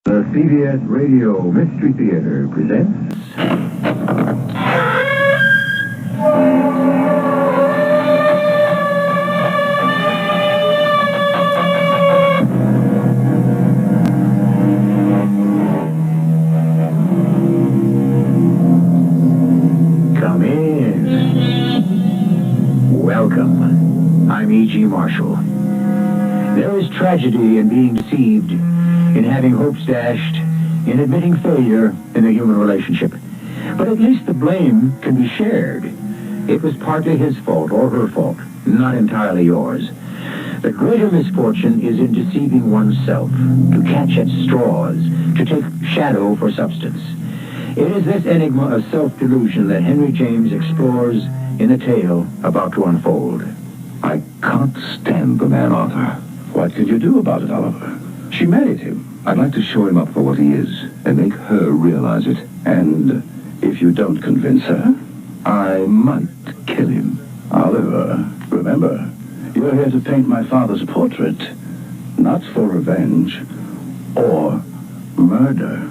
The CBS Radio Mystery Theater presents... Come in. Welcome. I'm E.G. Marshall. There is tragedy in being deceived, in having hopes dashed, in admitting failure in the human relationship. But at least the blame can be shared. It was partly his fault or her fault, not entirely yours. The greater misfortune is in deceiving oneself, to catch at straws, to take shadow for substance. It is this enigma of self-delusion that Henry James explores in the tale about to unfold. I can't stand the man, Arthur. What could you do about it, Oliver? She married him. I'd like to show him up for what he is and make her realize it. And if you don't convince her? I might kill him. Oliver, remember, you're here to paint my father's portrait, not for revenge or murder.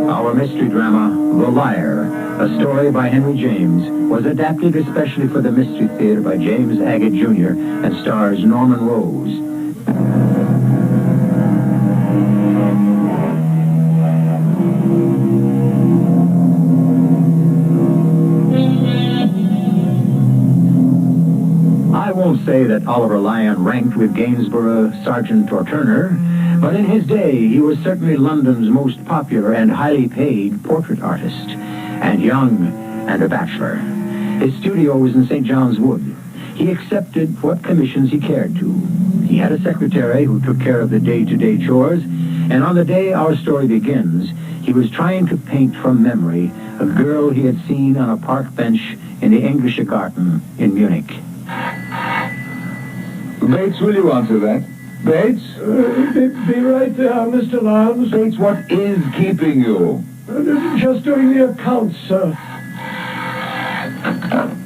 Our mystery drama, The Liar, a story by Henry James, was adapted especially for the Mystery Theater by James Agate Jr. and stars Norman Rose. I won't say that Oliver Lyon ranked with Gainsborough, Sargent, or Turner, but in his day, he was certainly London's most popular and highly paid portrait artist, and young and a bachelor. His studio was in St. John's Wood. He accepted what commissions he cared to. He had a secretary who took care of the day-to-day chores, and on the day our story begins, he was trying to paint from memory a girl he had seen on a park bench in the Englische Garten in Munich. Bates, will you answer that? Bates? Be right there, Mr. Lyons. Bates, what is keeping you? Just doing the accounts, sir.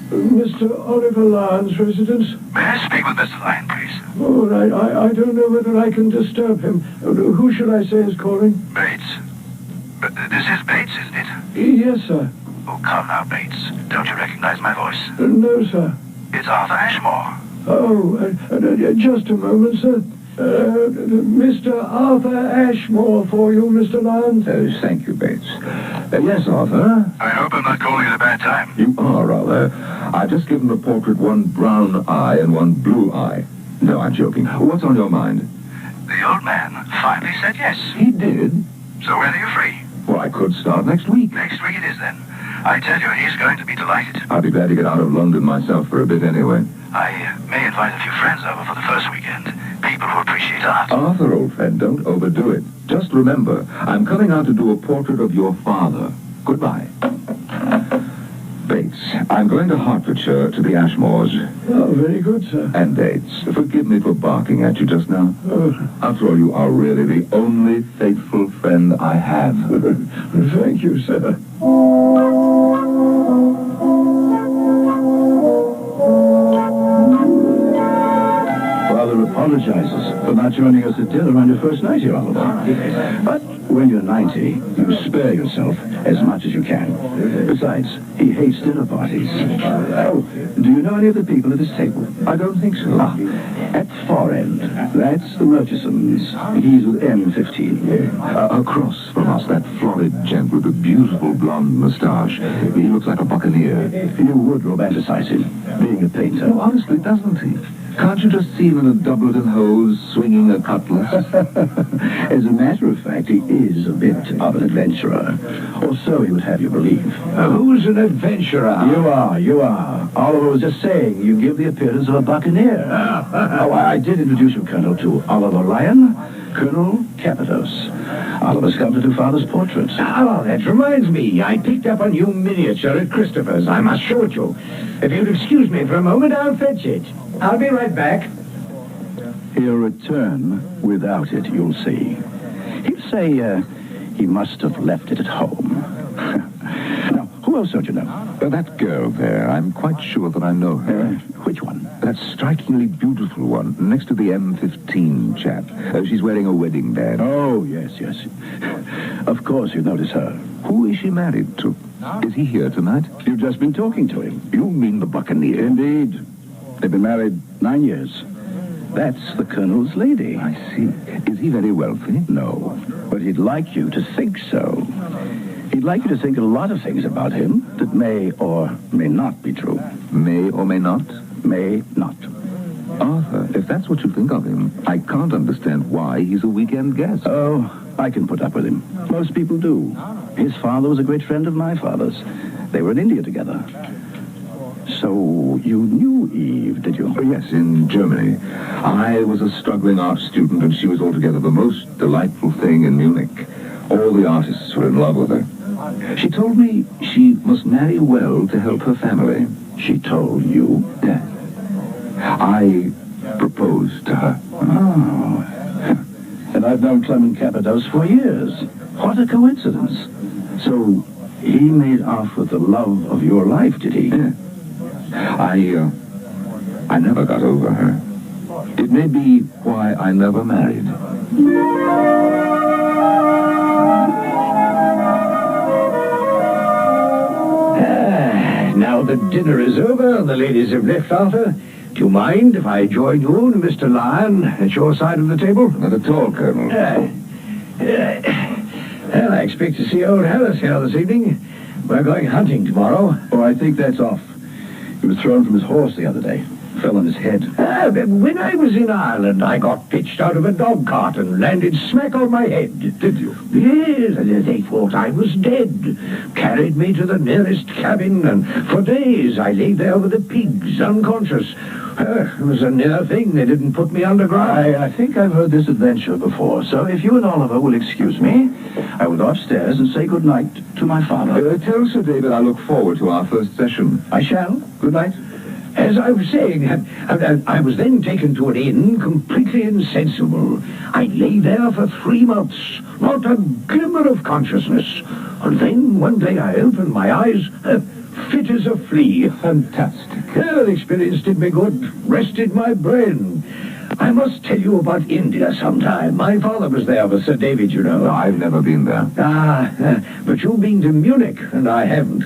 Mr. Oliver Lyons' residence. May I speak with Mr. Lyon, please? All right, I don't know whether I can disturb him. Who should I say is calling? Bates. This is Bates, isn't it? Yes, sir. Oh, come now, Bates. Don't you recognize my voice? No, sir. It's Arthur Ashmore. Oh, just a moment, sir. Mr. Arthur Ashmore for you, Mr. Lyons. Thank you, Bates. Yes, Arthur? I hope I'm not calling at a bad time. You are, rather. I've just given the portrait one brown eye and one blue eye. No, I'm joking. What's on your mind? The old man finally said yes. He did? So when are you free? Well, I could start next week. Next week it is, then. I tell you, he's going to be delighted. I'll be glad to get out of London myself for a bit anyway. I may invite a few friends over for the first weekend. People who appreciate art. Arthur, old friend, don't overdo it. Just remember, I'm coming out to do a portrait of your father. Goodbye. Bates, I'm going to Hertfordshire to the Ashmores. Oh, very good, sir. And Bates, forgive me for barking at you just now. Oh. After all, you are really the only faithful friend I have. Thank you, sir. Father apologizes for not joining us at dinner on your first night here, Oliver. But when you're 90, you spare yourself as much as you can. Besides, he hates dinner parties. Oh, do you know any of the people at this table? I don't think so. At the far end, that's the Murchisons. He's with M15. Across from us, that florid gent with the beautiful blonde moustache. He looks like a buccaneer. You would romanticize him, being a painter. No, honestly, doesn't he? Can't you just see him in a doublet and hose, swinging a cutlass? As a matter of fact, he is a bit of an adventurer. Or so he would have you believe. Who's an adventurer? You are. Oliver was just saying you give the appearance of a buccaneer. I did introduce you, Colonel, to Oliver Lyon, Colonel Capitos. Oliver's come to do Father's portrait. Oh, that reminds me. I picked up a new miniature at Christopher's. I must show it you. If you'd excuse me for a moment, I'll fetch it. I'll be right back. He'll return without it, you'll see. He'll say he must have left it at home. Now, who Who else don't you know? That girl there, I'm quite sure that I know her. Which one? That strikingly beautiful one, next to the M15 chap. She's wearing a wedding band. Oh, yes. Of course you notice her. Who is she married to? Is he here tonight? You've just been talking to him. You mean the Buccaneer? Indeed. They've been married 9 years. That's the Colonel's lady. I see. Is he very wealthy? No, but he'd like you to think so. He'd like you to think a lot of things about him that may or may not be true. May or may not? May not. Arthur, if that's what you think of him, I can't understand why he's a weekend guest. Oh, I can put up with him. Most people do. His father was a great friend of my father's. They were in India together. So, you knew Eve, did you? Oh, yes, in Germany. I was a struggling art student, and she was altogether the most delightful thing in Munich. All the artists were in love with her. She told me she must marry well to help her family. She told you? Yes. I proposed to her. Oh. And I've known Clement Cappados for years. What a coincidence. So, he made off with the love of your life, did he? Yeah. I never got over her. It may be why I never married. Now that dinner is over and the ladies have left, Arthur, do you mind if I join you and Mr. Lyon at your side of the table? Not at all, Colonel. Well, I expect to see old Harris here this evening. We're going hunting tomorrow. Oh, I think that's off. He was thrown from his horse the other day. Fell on his head. When I was in Ireland, I got pitched out of a dog cart and landed smack on my head. Did you? Yes, they thought I was dead. Carried me to the nearest cabin, and for days I lay there with the pigs, unconscious. It was a near thing. They didn't put me underground. I think I've heard this adventure before, so if you and Oliver will excuse me, I will go upstairs and say good night to my father. Tell Sir David I look forward to our first session. I shall. Good night. As I was saying, I was then taken to an inn, completely insensible. I lay there for 3 months, not a glimmer of consciousness. And then one day I opened my eyes, fit as a flea. Fantastic. The experience did me good, rested my brain. I must tell you about India sometime. My father was there with Sir David, you know. No, I've never been there. But you've been to Munich, and I haven't.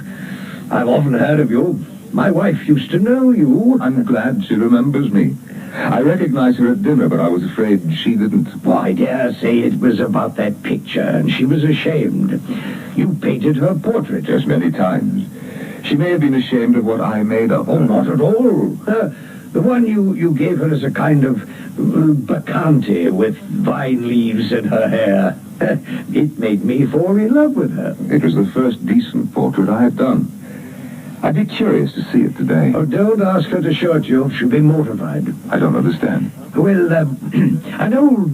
I've often heard of you. My wife used to know you. I'm glad she remembers me. I recognized her at dinner, but I was afraid she didn't. Well, I dare say it was about that picture, and she was ashamed. You painted her portrait. Yes, many times. She may have been ashamed of what I made of her. Oh, not at all. The one you gave her as a kind of bacchante with vine leaves in her hair. It made me fall in love with her. It was the first decent portrait I had done. I'd be curious to see it today. Oh, don't ask her to show it to you. She'll be mortified. I don't understand. Well, an old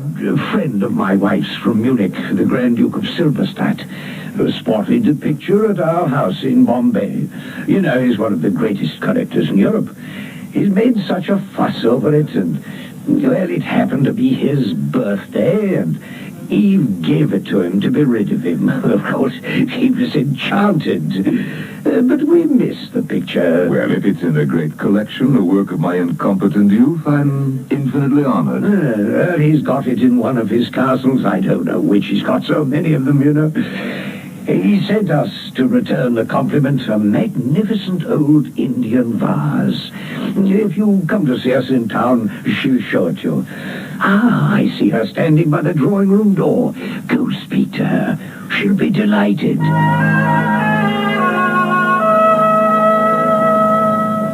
friend of my wife's from Munich, the Grand Duke of Silberstadt, spotted the picture at our house in Bombay. You know, he's one of the greatest collectors in Europe. He's made such a fuss over it, and, well, it happened to be his birthday, and Eve gave it to him to be rid of him. Of course, he was enchanted. But we miss the picture. Well, if it's in a great collection, a work of my incompetent youth, I'm infinitely honored. Well, he's got it in one of his castles. I don't know which. He's got so many of them, you know. He sent us to return the compliment, a magnificent old Indian vase. If you come to see us in town, she'll show it you. I see her standing by the drawing room door. Go speak to her. She'll be delighted.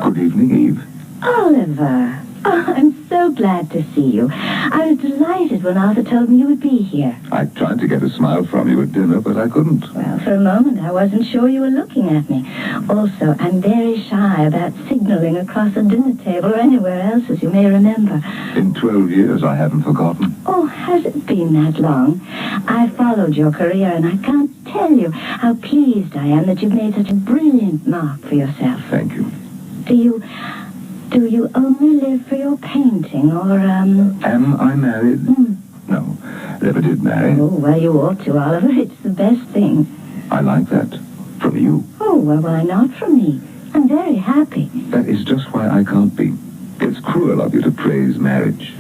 Good evening, Eve. Oliver. Oh, I'm so glad to see you. I was delighted when Arthur told me you would be here. I tried to get a smile from you at dinner, but I couldn't. Well, for a moment I wasn't sure you were looking at me. Also, I'm very shy about signaling across a dinner table or anywhere else, as you may remember. In 12 years, I haven't forgotten. Oh, has it been that long? I followed your career, and I can't tell you how pleased I am that you've made such a brilliant mark for yourself. Thank you. Do you only live for your painting, or, Am I married? No, never did marry. Oh, well, you ought to, Oliver. It's the best thing. I like that. From you. Oh, well, why not for me? I'm very happy. That is just why I can't be. It's cruel of you to praise marriage.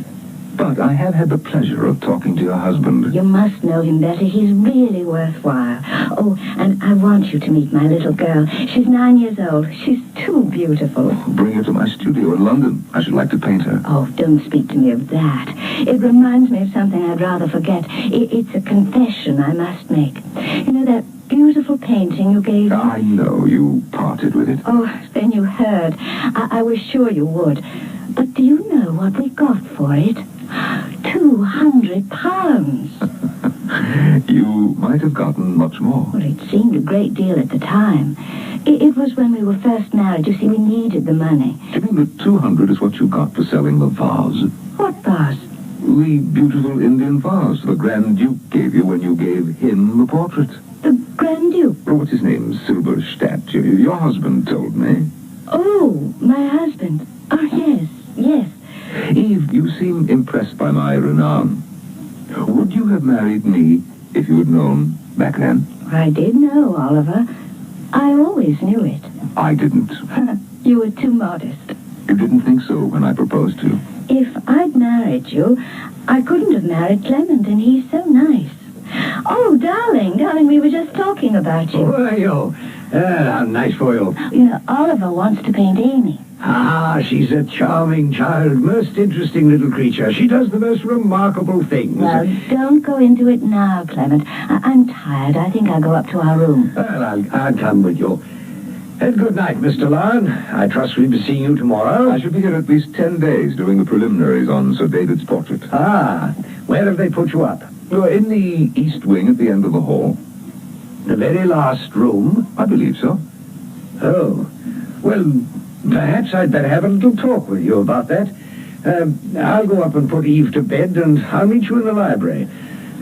But I have had the pleasure of talking to your husband. You must know him better. He's really worthwhile. Oh, and I want you to meet my little girl. She's 9 years old. She's too beautiful. Bring her to my studio in London. I should like to paint her. Oh, don't speak to me of that. It reminds me of something I'd rather forget. It's a confession I must make. You know that beautiful painting you gave me? I know. You parted with it. Oh, then you heard. I was sure you would. But do you know what we got for it? £200. You might have gotten much more. Well, it seemed a great deal at the time. It was when we were first married. You see, we needed the money. Do you mean that 200 is what you got for selling the vase? What vase? The beautiful Indian vase the Grand Duke gave you when you gave him the portrait. The Grand Duke? Oh, what's his name? Silberstadt. Your husband told me. Oh, my husband. Oh, yes. Eve, you seem impressed by my renown. Would you have married me if you had known back then? I did know, Oliver. I always knew it. I didn't. You were too modest. You didn't think so when I proposed to? If I'd married you, I couldn't have married Clement, and he's so nice. Oh, darling, we were just talking about you. Who are you? Nice for you. You know, Oliver wants to paint Amy. Ah, she's a charming child, most interesting little creature. She does the most remarkable things. Well, don't go into it now, Clement. I'm tired. I think I'll go up to our room. Well, I'll come with you. And good night, Mr. Lyon. I trust we'll be seeing you tomorrow. I should be here at least 10 days doing the preliminaries on Sir David's portrait. Ah, where have they put you up? You're in the east wing at the end of the hall. The very last room? I believe so. Oh, well, perhaps I'd better have a little talk with you about that. I'll go up and put Eve to bed, and I'll meet you in the library.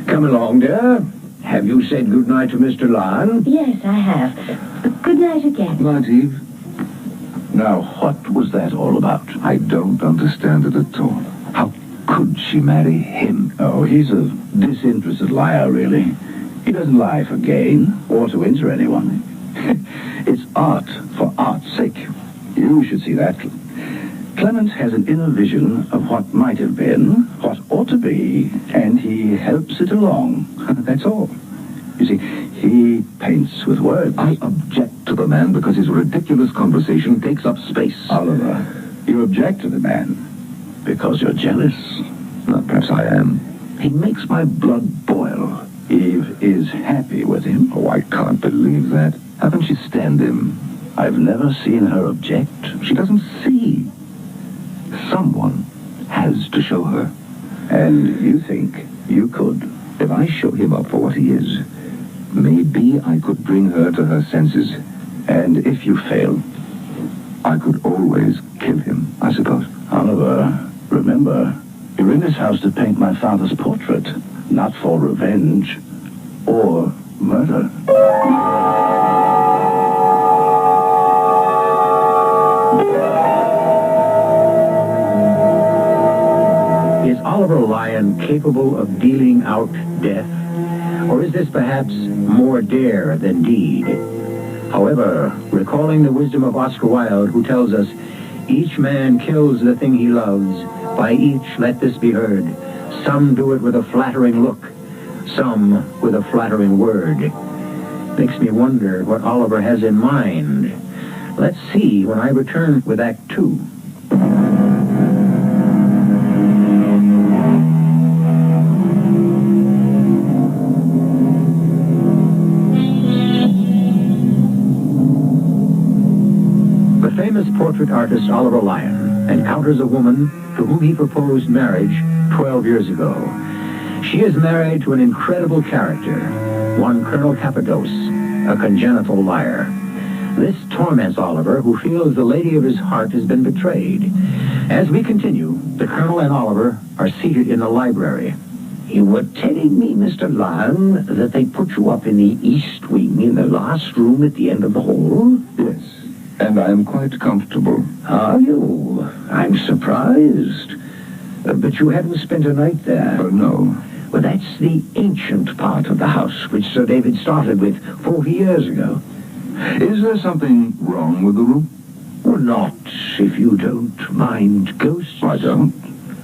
Come along, dear. Have you said good night to Mr. Lyon? Yes, I have. Good night again. Good night, Eve. Now, what was that all about? I don't understand it at all. How could she marry him? Oh, he's a disinterested liar, really. He doesn't lie for gain or to injure anyone. It's art for art's sake. You should see that. Clement has an inner vision of what might have been, what ought to be, and he helps it along. That's all. You see, he paints with words. I object to the man because his ridiculous conversation takes up space. Oliver, you object to the man because you're jealous. Perhaps I am. He makes my blood boil. Eve is happy with him. Oh, I can't believe that. How can she stand him? I've never seen her object. She doesn't see. Someone has to show her. And you think you could? If I show him up for what he is, maybe I could bring her to her senses. And if you fail? I could always kill him, I suppose. Oliver, remember, you're in this house to paint my father's portrait, not for revenge or murder. Is Oliver Lyon capable of dealing out death? Or is this perhaps more dare than deed? However, recalling the wisdom of Oscar Wilde, who tells us, each man kills the thing he loves, by each let this be heard. Some do it with a flattering look, some with a flattering word. Makes me wonder what Oliver has in mind. Let's see when I return with Act 2. The famous portrait artist Oliver Lyon encounters a woman to whom he proposed marriage 12 years ago. She is married to an incredible character, one Colonel Cappadoce, a congenital liar. This torments Oliver, who feels the lady of his heart has been betrayed. As we continue, the Colonel and Oliver are seated in the library. You were telling me, Mr. Lyon, that they put you up in the east wing in the last room at the end of the hall? Yes, and I am quite comfortable. Are you? I'm surprised. But you hadn't spent a night there? No. Well, that's the ancient part of the house, which Sir David started with 40 years ago. Is there something wrong with the room? Well, not if you don't mind ghosts. I don't.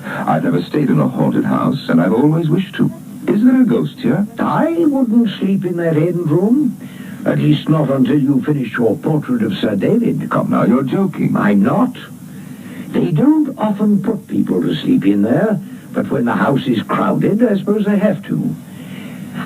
I've never stayed in a haunted house, and I've always wished to. Is there a ghost here? I wouldn't sleep in that end room. At least not until you finish your portrait of Sir David. Come now, you're joking. I'm not. They don't often put people to sleep in there, but when the house is crowded, I suppose they have to.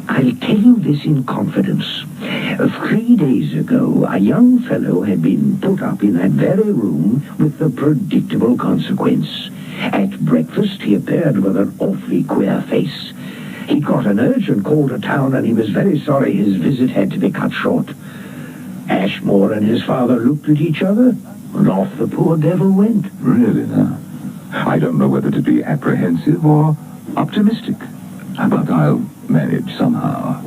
I'll tell you this in confidence. 3 days ago, a young fellow had been put up in that very room with the predictable consequence. At breakfast, he appeared with an awfully queer face. He got an urgent call to town, and he was very sorry his visit had to be cut short. Ashmore and his father looked at each other, and off the poor devil went. Really, now? I don't know whether to be apprehensive or optimistic, but I'll manage somehow.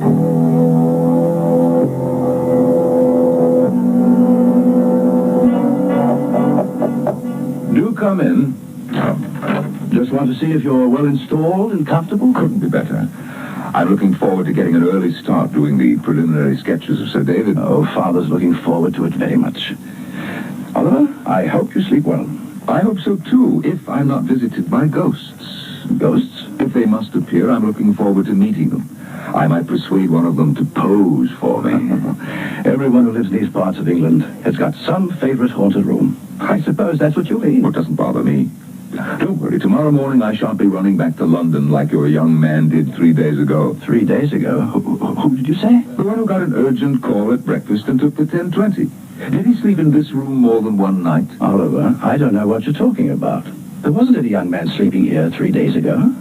Do come in. Just want to see if you're well installed and comfortable? Couldn't be better. I'm looking forward to getting an early start doing the preliminary sketches of Sir David. Oh, Father's looking forward to it very much. Oliver, I hope you sleep well. I hope so, too, if I'm not visited by ghosts. Ghosts? If they must appear, I'm looking forward to meeting them. I might persuade one of them to pose for me. Everyone who lives in these parts of England has got some favorite haunted room. I suppose that's what you mean. Well, it doesn't bother me. Don't worry, tomorrow morning I shan't be running back to London like your young man did 3 days ago. 3 days ago? Who did you say? The one who got an urgent call at breakfast and took the 10:20. Did he sleep in this room more than one night? Oliver, I don't know what you're talking about. There wasn't any young man sleeping here 3 days ago.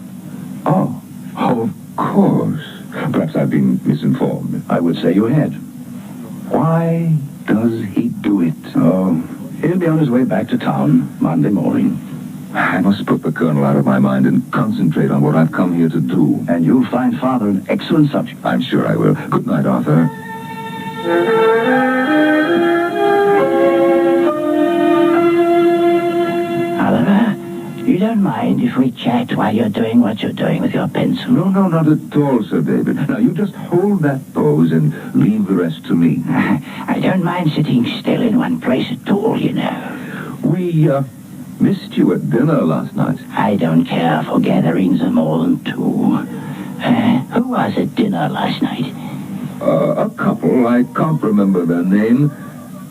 Oh, of course. Perhaps I've been misinformed. I would say you had. Why does he do it? Oh, he'll be on his way back to town Monday morning. I must put the Colonel out of my mind and concentrate on what I've come here to do. And you'll find Father an excellent subject. I'm sure I will. Good night, Arthur. Oliver, you don't mind if we chat while you're doing what you're doing with your pencil? No, not at all, Sir David. Now, you just hold that pose and leave the rest to me. I don't mind sitting still in one place at all, you know. We, missed you at dinner last night. I don't care for gatherings of more than 2. Who was at dinner last night? A couple, I can't remember their name,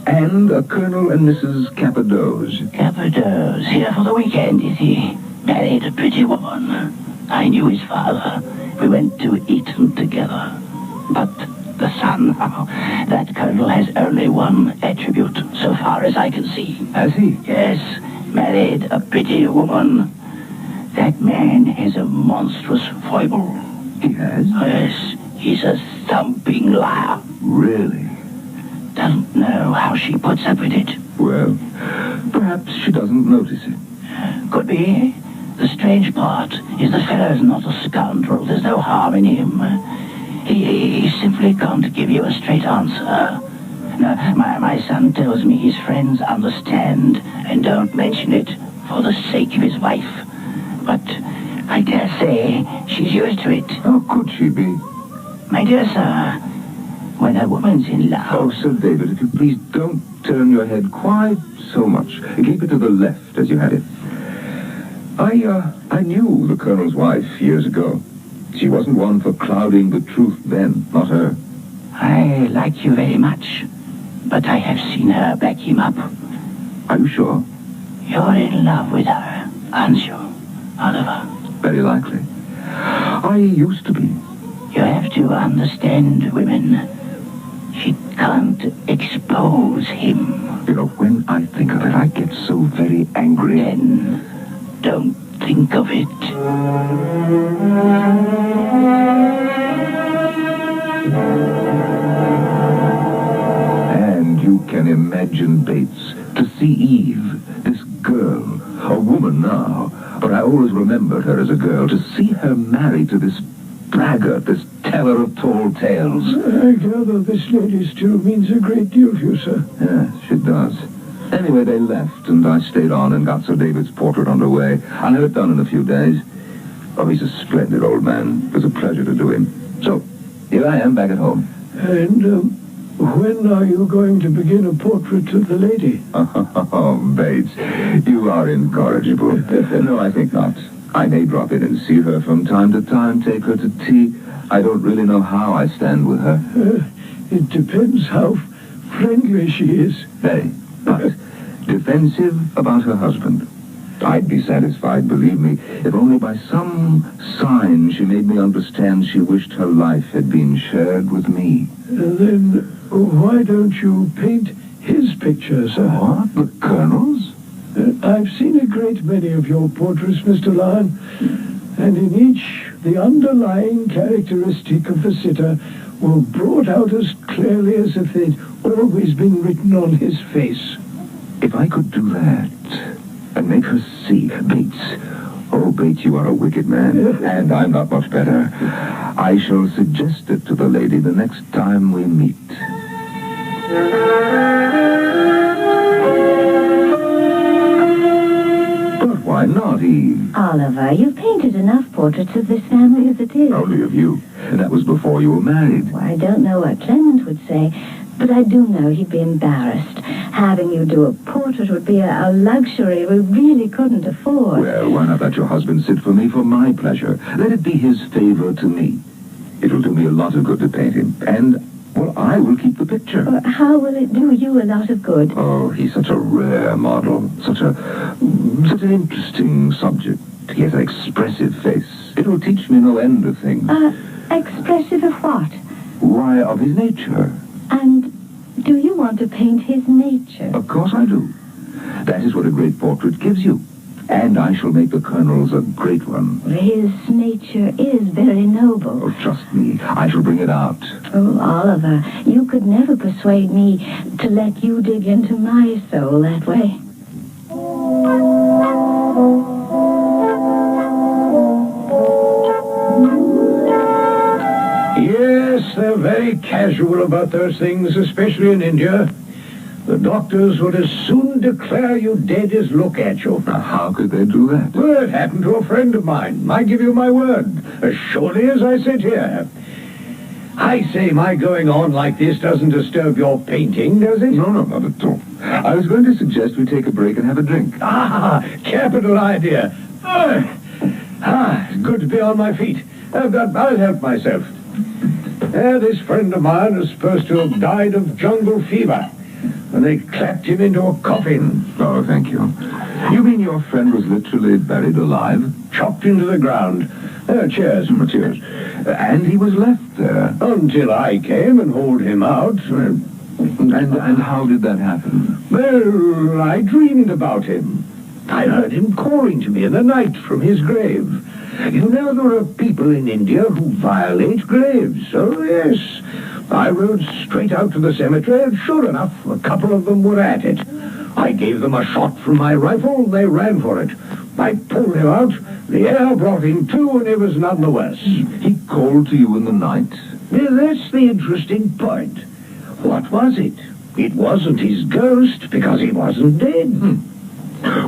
and a Colonel and Mrs. Cappadoz. Cappadoz, here for the weekend, is he? Married a pretty woman. I knew his father. We went to Eton together. But the son, that Colonel has only one attribute, so far as I can see. Has he? Yes, married a pretty woman. That man has a monstrous foible. He has? Yes, he's a thumping liar. Really? Doesn't know how she puts up with it. Well, perhaps she doesn't notice it. Could be. The strange part is the fellow's not a scoundrel. There's no harm in him. He simply can't give you a straight answer. Now, my son tells me his friends understand and don't mention it for the sake of his wife. But I dare say she's used to it. How could she be? My dear sir, when a woman's in love... Oh, Sir David, if you please don't turn your head quite so much. Keep it to the left as you had it. I knew the Colonel's wife years ago. She wasn't one for clouding the truth then, not her. I like you very much, but I have seen her back him up. Are you sure? You're in love with her, aren't you, Oliver? Very likely. I used to be. You have to understand women. She can't expose him. You know, when I think of it, I get so very angry. Then don't think of it. And you can imagine, Bates, to see Eve, this girl, a woman now, but I always remembered her as a girl, to see her married to this braggart, this teller of tall tales. I gather this lady still means a great deal to you, sir. Yes, she does. Anyway, they left, and I stayed on and got Sir David's portrait underway. I'll have it done in a few days. Oh, he's a splendid old man. It was a pleasure to do him. So, here I am back at home. And When are you going to begin a portrait of the lady? Oh, Bates, you are incorrigible. No, I think not. I may drop in and see her from time to time, take her to tea. I don't really know how I stand with her. It depends how friendly she is. Very, but defensive about her husband. I'd be satisfied, believe me, if only by some sign she made me understand she wished her life had been shared with me. Then why don't you paint his picture, sir? What? The Colonel's? I've seen a great many of your portraits, Mr. Lyon, and in each, the underlying characteristic of the sitter were brought out as clearly as if they'd always been written on his face. If I could do that, and make her see, Bates. Oh, Bates, you are a wicked man, and I'm not much better. I shall suggest it to the lady the next time we meet. But why not, Eve? Oliver, you've painted enough portraits of this family as it is. Only of you, and that was before you were married. Well, I don't know what Clement would say, but I do know he'd be embarrassed. Having you do a portrait would be a luxury we really couldn't afford. Well, why not let your husband sit for me for my pleasure? Let it be his favor to me. It'll do me a lot of good to paint him, and, well, I will keep the picture. How will it do you a lot of good? Oh, he's such a rare model, such an interesting subject. He has an expressive face. It'll teach me no end of things. Expressive of what? Why, of his nature. And do you want to paint his nature? Of course I do. That is what a great portrait gives you. And I shall make the Colonel's a great one. His nature is very noble. Oh, trust me, I shall bring it out. Oh, Oliver, you could never persuade me to let you dig into my soul that way. Yes, they're very casual about those things, especially in India. The doctors would as soon declare you dead as look at you. Now, how could they do that? Well, it happened to a friend of mine. I give you my word, as surely as I sit here. I say my going on like this doesn't disturb your painting, does it? No, not at all. I was going to suggest we take a break and have a drink. Capital idea. It's good to be on my feet. I'll help myself. This friend of mine is supposed to have died of jungle fever, and they clapped him into a coffin. Oh, thank you. You mean your friend was literally buried alive? Chopped into the ground. Cheers. Cheers. And he was left there? Until I came and hauled him out. And how did that happen? Well, I dreamed about him. I heard him calling to me in the night from his grave. You know, there are people in India who violate graves. Oh, yes. I rode straight out to the cemetery, and sure enough, a couple of them were at it. I gave them a shot from my rifle, and they ran for it. I pulled him out, the air brought him to, and he was none the worse. He called to you in the night? Yeah, that's the interesting point. What was it? It wasn't his ghost, because he wasn't dead.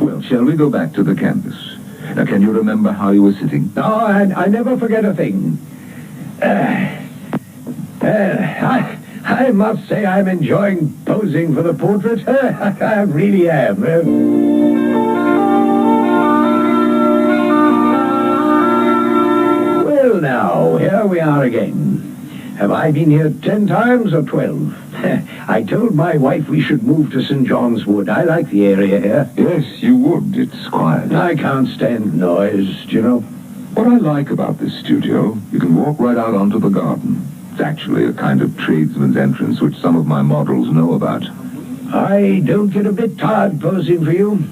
Well, shall we go back to the canvas? Now, can you remember how you were sitting? Oh, I never forget a thing. I must say I'm enjoying posing for the portrait. I really am. Well, now, here we are again. Have I been here 10 times or 12? I told my wife we should move to St. John's Wood. I like the area here. Yes, you would. It's quiet. I can't stand noise, do you know? What I like about this studio, you can walk right out onto the garden. It's actually a kind of tradesman's entrance which some of my models know about. I don't get a bit tired posing for you.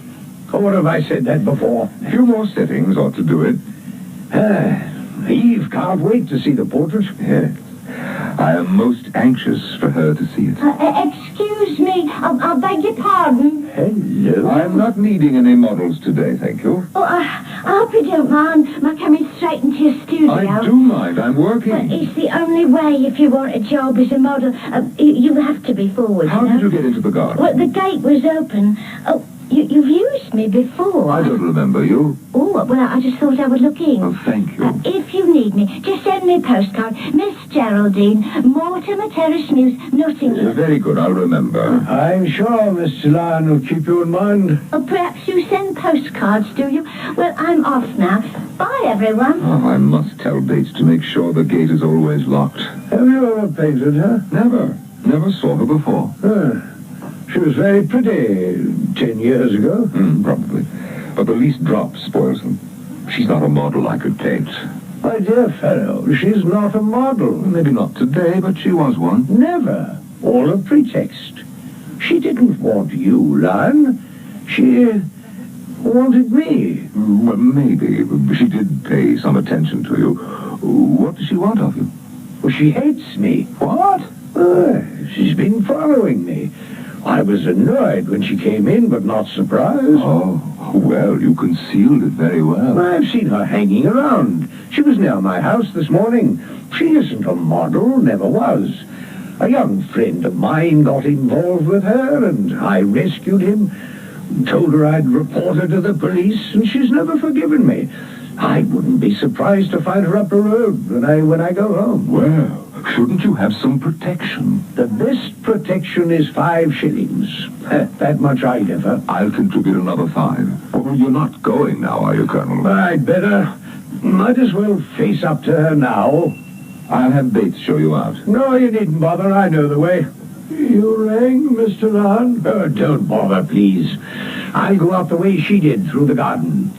Or have I said that before? A few more settings ought to do it. Eve can't wait to see the portrait. Yes. I am most anxious for her to see it. Excuse me, I beg your pardon. Hello. I'm not needing any models today, thank you. Oh, I hope you don't mind my coming straight into your studio. I do mind. I'm working. It's the only way if you want a job as a model. You have to be forward, How did you get into the garden? Well, the gate was open. Oh, you've used me before. I don't remember you. Oh, Oh, well, I just thought I would look in. Oh, thank you. If you need me, just send me a postcard. Miss Geraldine, Mortimer Terrace Mews, Nottingham. Very good, I'll remember. I'm sure Mr. Lyon will keep you in mind. Oh, perhaps you send postcards, do you? Well, I'm off now. Bye, everyone. Oh, I must tell Bates to make sure the gate is always locked. Have you ever painted her? Never saw her before. She was very pretty 10 years ago. Probably. But the least drop spoils them. She's not a model I could paint. My dear fellow, she's not a model. Maybe not today, but she was one. Never. All a pretext. She didn't want you, Lyon. She wanted me. Well, maybe. She did pay some attention to you. What does she want of you? Well, she hates me. What? She's been following me. I was annoyed when she came in, but not surprised. Oh, well, you concealed it very well. I've seen her hanging around. She was near my house this morning. She isn't a model, never was. A young friend of mine got involved with her, and I rescued him. Told her I'd report her to the police, and she's never forgiven me. I wouldn't be surprised to find her up the road when I go home. Well, shouldn't you have some protection? The best protection is 5 shillings. That much I never. I'll contribute another 5. Well, you're not going now, are you, Colonel? I'd better. Might as well face up to her now. I'll have Bates show you out. No, you needn't bother. I know the way. You rang, Mr. Lyon? Oh, don't bother, please. I'll go out the way she did, through the garden.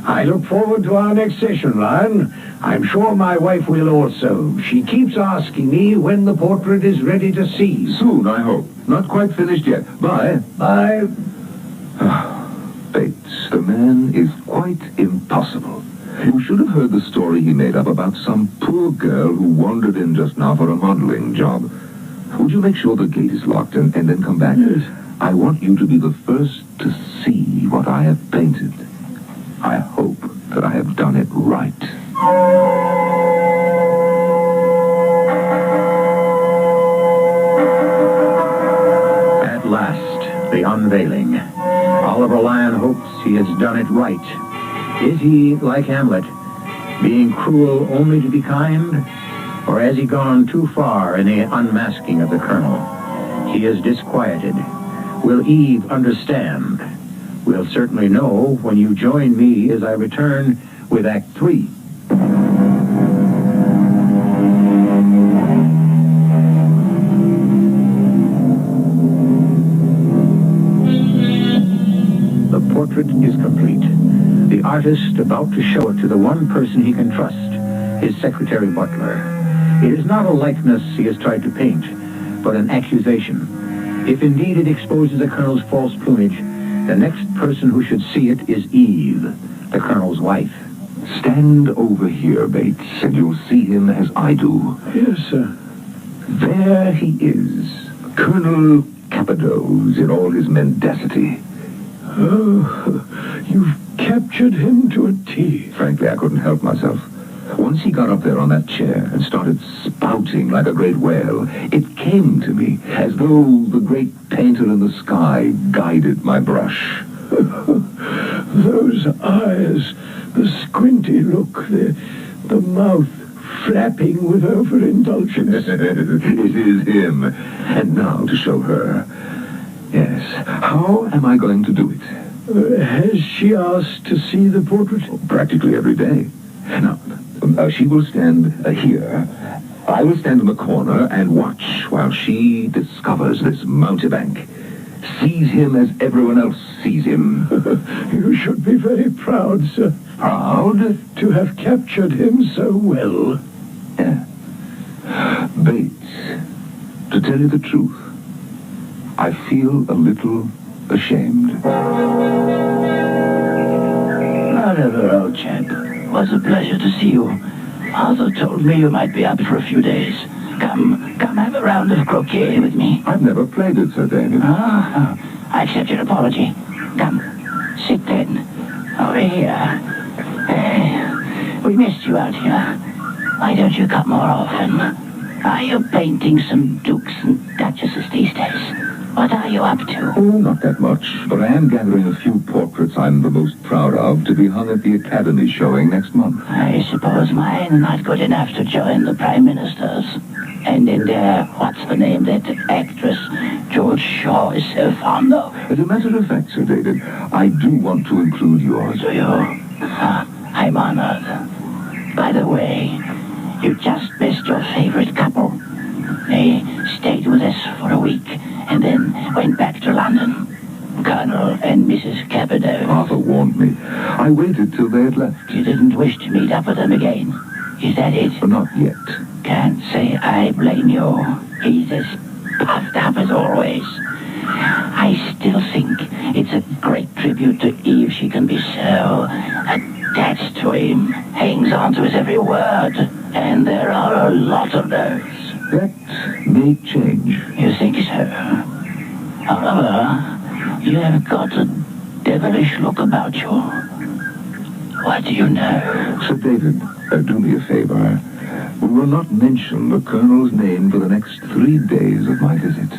I look forward to our next session, Lyon. I'm sure my wife will also. She keeps asking me when the portrait is ready to see. Soon, I hope. Not quite finished yet. Bye. Bye. Bates, the man is quite impossible. You should have heard the story he made up about some poor girl who wandered in just now for a modeling job. Would you make sure the gate is locked and then come back? Yes. I want you to be the first to see what I have painted. I hope that I have done it right. At last, the unveiling. Oliver Lyon hopes he has done it right. Is he, like Hamlet, being cruel only to be kind? Or has he gone too far in the unmasking of the Colonel? He is disquieted. Will Eve understand? We'll certainly know when you join me as I return with Act 3. The portrait is complete. The artist about to show it to the one person he can trust, his secretary butler. It is not a likeness he has tried to paint, but an accusation. If indeed it exposes the Colonel's false plumage, the next person who should see it is Eve, the Colonel's wife. Stand over here, Bates, and you'll see him as I do. Yes, sir. There he is, Colonel Cappadoes in all his mendacity. Oh, you've captured him to a T. Frankly, I couldn't help myself. Once he got up there on that chair and started spouting like a great whale, it came to me as though the great painter in the sky guided my brush. Those eyes, the squinty look, the mouth flapping with overindulgence. It is him. And now to show her. Yes, how am I going to do it? Has she asked to see the portrait? Practically every day. Now, she will stand here. I will stand in the corner and watch while she discovers this mountebank. Sees him as everyone else sees him. You should be very proud, sir. Proud? To have captured him so well. Yeah. Bates, to tell you the truth, I feel a little ashamed. Oliver, old chap, was a pleasure to see you. Arthur told me you might be up for a few days. Come have a round of croquet with me. I've never played it, Sir David. I accept your apology. Come, sit then. Over here. We missed you out here. Why don't you come more often? Are you painting some dukes and duchesses these days? What are you up to? Oh, not that much, but I am gathering a few portraits I'm the most proud of to be hung at the Academy showing next month. I suppose mine are not good enough to join the Prime Minister's. And what's her name, that actress George Shaw is so fond of. As a matter of fact, Sir David, I do want to include yours. Do you? I'm honored. By the way, you just missed your favorite couple. They stayed with us for a week and then went back to London. Colonel and Mrs. Capido. Arthur warned me. I waited till they had left. You didn't wish to meet up with them again. Is that it? Not yet. Can't say I blame you. He's as puffed up as always. I still think it's a great tribute to Eve. She can be so attached to him, hangs on to his every word. And there are a lot of those. That may change. You think so? However, you have got a devilish look about you. What do you know? Sir David, do me a favor. We will not mention the Colonel's name for the next 3 days of my visit.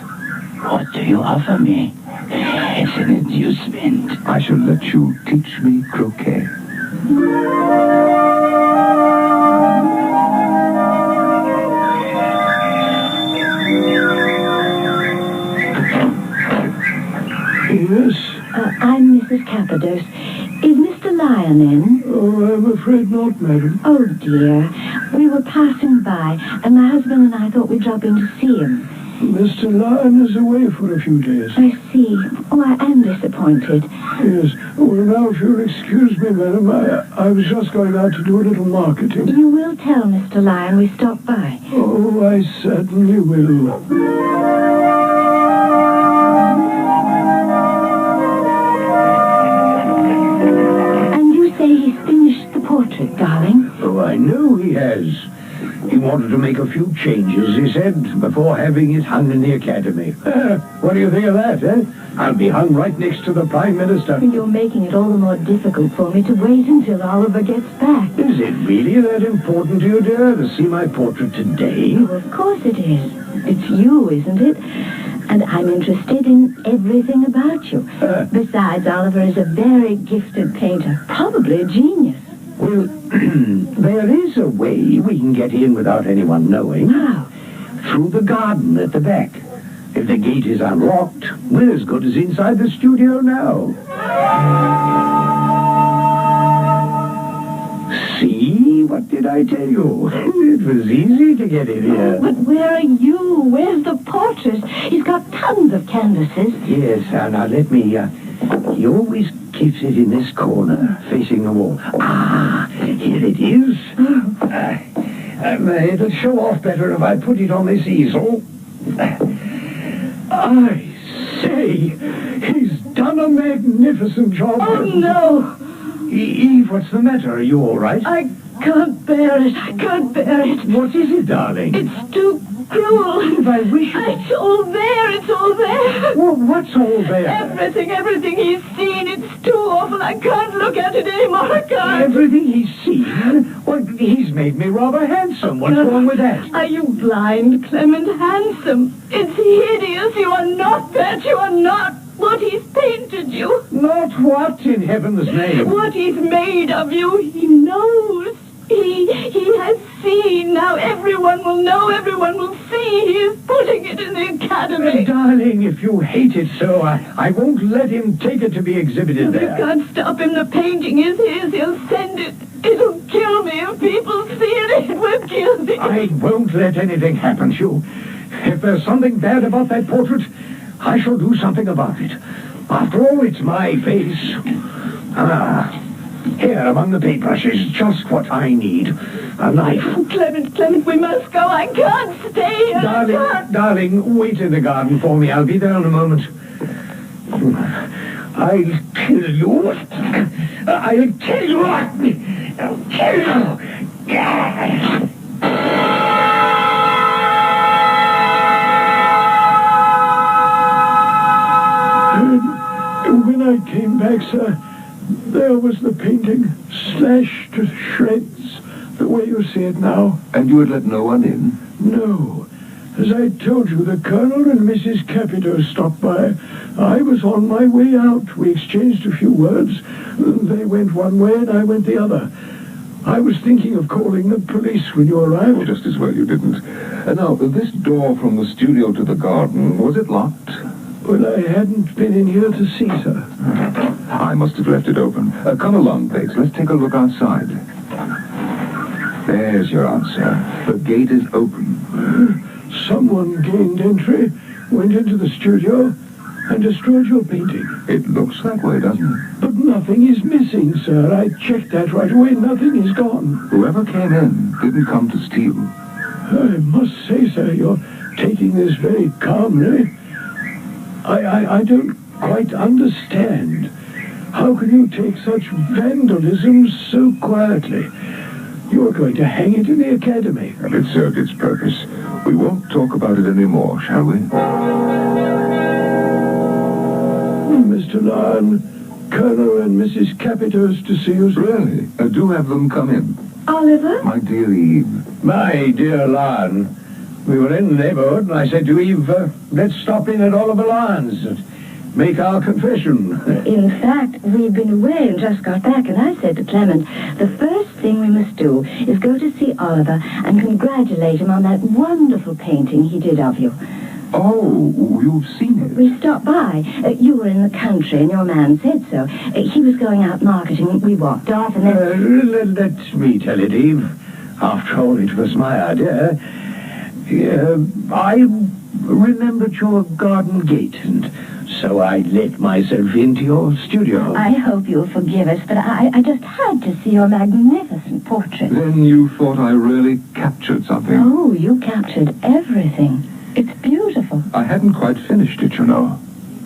What do you offer me? It's an inducement. I shall let you teach me croquet. Yes? I'm Mrs. Capados. Is Mr. Lyon in? Oh, I'm afraid not, madam. Oh, dear. We were passing by, and my husband and I thought we'd drop in to see him. Mr. Lyon is away for a few days. I see. Oh, I am disappointed. Yes. Well, now, if you'll excuse me, madam, I was just going out to do a little marketing. You will tell Mr. Lyon we stopped by. Oh, I certainly will. He's finished the portrait, darling. Oh, I know he has. He wanted to make a few changes, he said, before having it hung in the Academy. What do you think of that, eh? I'll be hung right next to the Prime Minister. You're making it all the more difficult for me to wait until Oliver gets back. Is it really that important to you, dear, to see my portrait today? Oh, of course it is. It's you, isn't it? And I'm interested in everything about you. Besides, Oliver is a very gifted painter, probably a genius. Well, there is a way we can get in without anyone knowing. How? Through the garden at the back. If the gate is unlocked, we're as good as inside the studio now. See? What did I tell you? It was easy to get in here. But where are you? Where's the portrait? He's got tons of canvases. Yes, now let me, he always keeps it in this corner, facing the wall. Ah, here it is. It'll show off better if I put it on this easel. I say, he's done a magnificent job. Oh, no. Eve, what's the matter? Are you all right? I can't bear it. I can't bear it. What is it, darling? It's too cruel. I wish... It's all there. It's all there. Well, what's all there? Everything he's seen. It's too awful. I can't look at it anymore. I can't. Everything he's seen? Well, he's made me rather handsome. What's wrong with that? Are you blind, Clement? Handsome. It's hideous. You are not that. You are not what he's painted you. Not what, in heaven's name? What he's made of you. He knows. He has seen. Now everyone will know. Everyone will see. He is putting it in the Academy. Darling, if you hate it so, I won't let him take it to be exhibited there. You can't stop him. The painting is his. He'll send it. It'll kill me. If people see it, it will kill me. I won't let anything happen to you. If there's something bad about that portrait, I shall do something about it. After all, it's my face. Here among the paintbrushes, just what I need. A knife. Clement, we must go. I can't stay here. Darling, wait in the garden for me. I'll be there in a moment. I'll kill you. I'll kill you. I'll kill you. When I came back, sir, there was the painting, slashed to shreds, the way you see it now. And you had let no one in? No. As I told you, the Colonel and Mrs. Capito stopped by. I was on my way out. We exchanged a few words. They went one way and I went the other. I was thinking of calling the police when you arrived. Just as well you didn't. Now, this door from the studio to the garden, was it locked? Well, I hadn't been in here to see, sir. I must have left it open. Come along, Bates. Let's take a look outside. There's your answer. The gate is open. Someone gained entry, went into the studio, and destroyed your painting. It looks that way, doesn't it? But nothing is missing, sir. I checked that right away. Nothing is gone. Whoever came in didn't come to steal. I must say, sir, you're taking this very calmly. I don't quite understand. How can you take such vandalism so quietly? You're going to hang it in the academy. And it served its purpose. We won't talk about it anymore, shall we? Mr. Lyon, Colonel and Mrs. Capito's to see you. Really? Do have them come in. Oliver? My dear Eve. My dear Lyon, we were in the neighborhood and I said to Eve, let's stop in at Oliver Lyon's and make our confession. In fact, we'd been away and just got back, and I said to Clement, the first thing we must do is go to see Oliver and congratulate him on that wonderful painting he did of you. Oh, you've seen it. We stopped by. You were in the country, and your man said so. He was going out marketing. We walked off, and then... Let me tell it, Eve. After all, it was my idea. I remembered your garden gate, and so I let myself into your studio. I hope you'll forgive us, but I just had to see your magnificent portrait. Then you thought I really captured something? Oh, you captured everything. It's beautiful. I hadn't quite finished it, you know.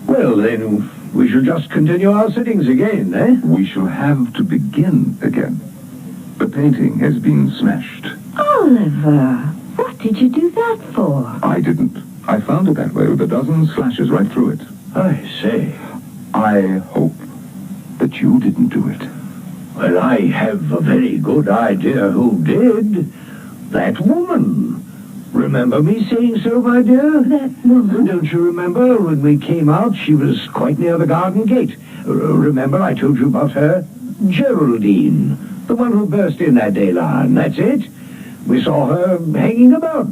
Well, then, we shall just continue our sittings again, eh? We shall have to begin again. The painting has been smashed. Oliver, what did you do that for? I didn't. I found it that way with a dozen slashes right through it. I say. I hope that you didn't do it. Well, I have a very good idea who did. That woman. Remember me saying so, my dear? That woman? Don't you remember when we came out, she was quite near the garden gate? Remember I told you about her? Geraldine, the one who burst in that day, Lyon. That's it. We saw her hanging about,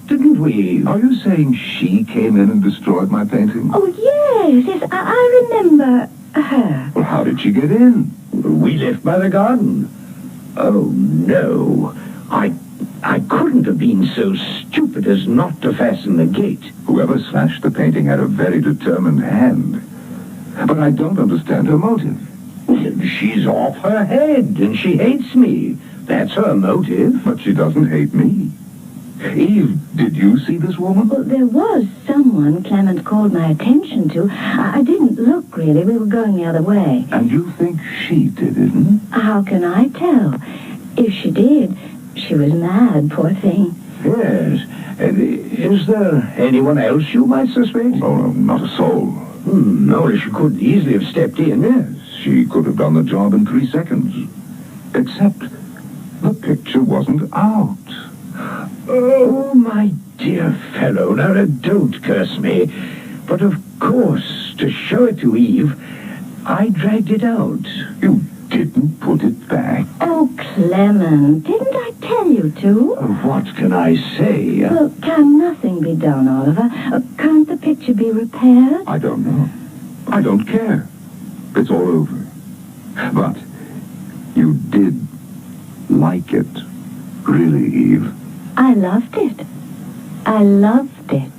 didn't we? Are you saying she came in and destroyed my painting? Oh, yes, I remember her. Well, how did she get in? We left by the garden. Oh, no. I couldn't have been so stupid as not to fasten the gate. Whoever slashed the painting had a very determined hand. But I don't understand her motive. She's off her head, and she hates me. That's her motive. But she doesn't hate me. Eve, did you see this woman? Well, there was someone Clement called my attention to. I didn't look, really. We were going the other way. And you think she did it, hmm? How can I tell? If she did, she was mad, poor thing. Yes. And is there anyone else you might suspect? Oh, no, not a soul. No, she could easily have stepped in. Yes, she could have done the job in 3 seconds. Except the picture wasn't out. Oh, my dear fellow, now don't curse me. But of course, to show it to Eve, I dragged it out. You didn't put it back. Oh, Clement, didn't I tell you to? What can I say? Well, can nothing be done, Oliver? Can't the picture be repaired? I don't know. I don't care. It's all over. But you did like it, really, Eve. I loved it. I loved it.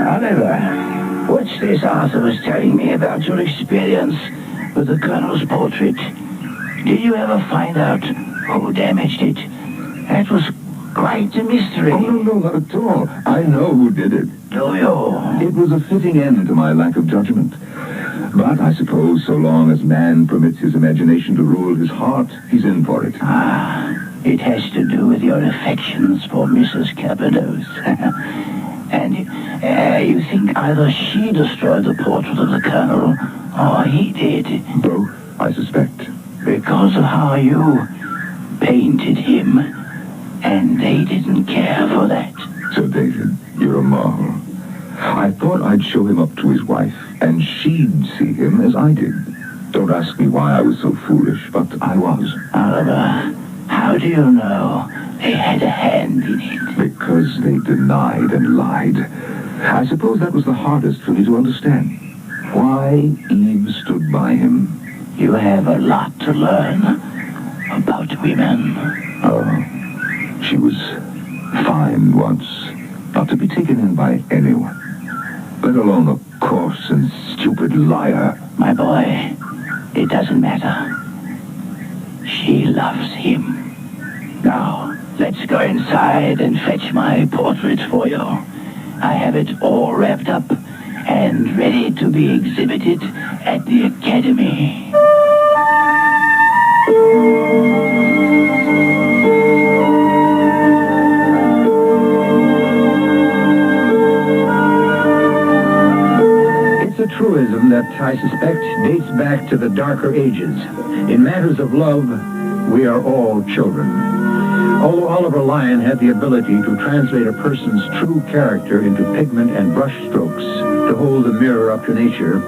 Oliver, what's this Arthur was telling me about your experience with the Colonel's portrait? Did you ever find out who damaged it? That was quite a mystery. Oh, no, not at all. I know who did it. Do you? It was a fitting end to my lack of judgment. But I suppose so long as man permits his imagination to rule his heart, he's in for it. It has to do with your affections for Mrs. Capito's. And you think either she destroyed the portrait of the Colonel, or he did? Both, I suspect. Because of how you painted him, and they didn't care for that. Sir David, you're a marvel. I thought I'd show him up to his wife, and she'd see him as I did. Don't ask me why I was so foolish, but I was. Oliver, how do you know they had a hand in it? Because they denied and lied. I suppose that was the hardest for me to understand. Why Eve stood by him. You have a lot to learn about women. Oh, she was fine once, not to be taken in by anyone, let alone a coarse and stupid liar. My boy, it doesn't matter. She loves him. Now, let's go inside and fetch my portrait for you. I have it all wrapped up and ready to be exhibited at the Academy. It's a truism that I suspect dates back to the darker ages. In matters of love, we are all children. Although Oliver Lyon had the ability to translate a person's true character into pigment and brush strokes to hold the mirror up to nature,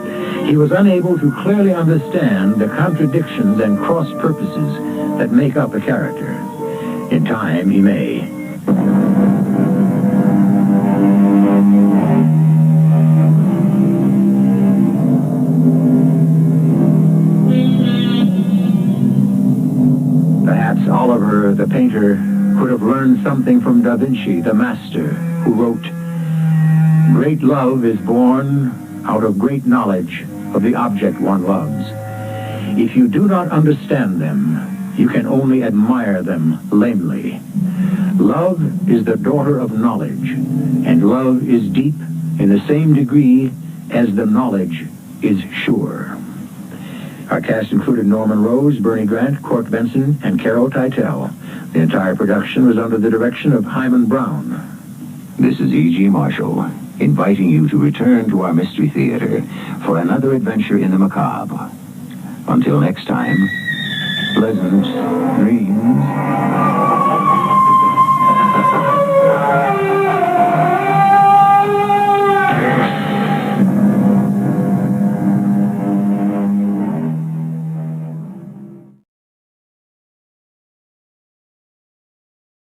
he was unable to clearly understand the contradictions and cross-purposes that make up a character. In time, he may. Perhaps Oliver, the painter, could have learned something from Da Vinci, the master, who wrote, "Great love is born out of great knowledge of the object one loves. If you do not understand them, you can only admire them lamely. Love is the daughter of knowledge, and love is deep in the same degree as the knowledge is sure." Our cast included Norman Rose, Bernie Grant, Court Benson, and Carol Teitel. The entire production was under the direction of Hyman Brown. This is E.G. Marshall, inviting you to return to our Mystery Theater for another adventure in the macabre. Until next time, pleasant dreams.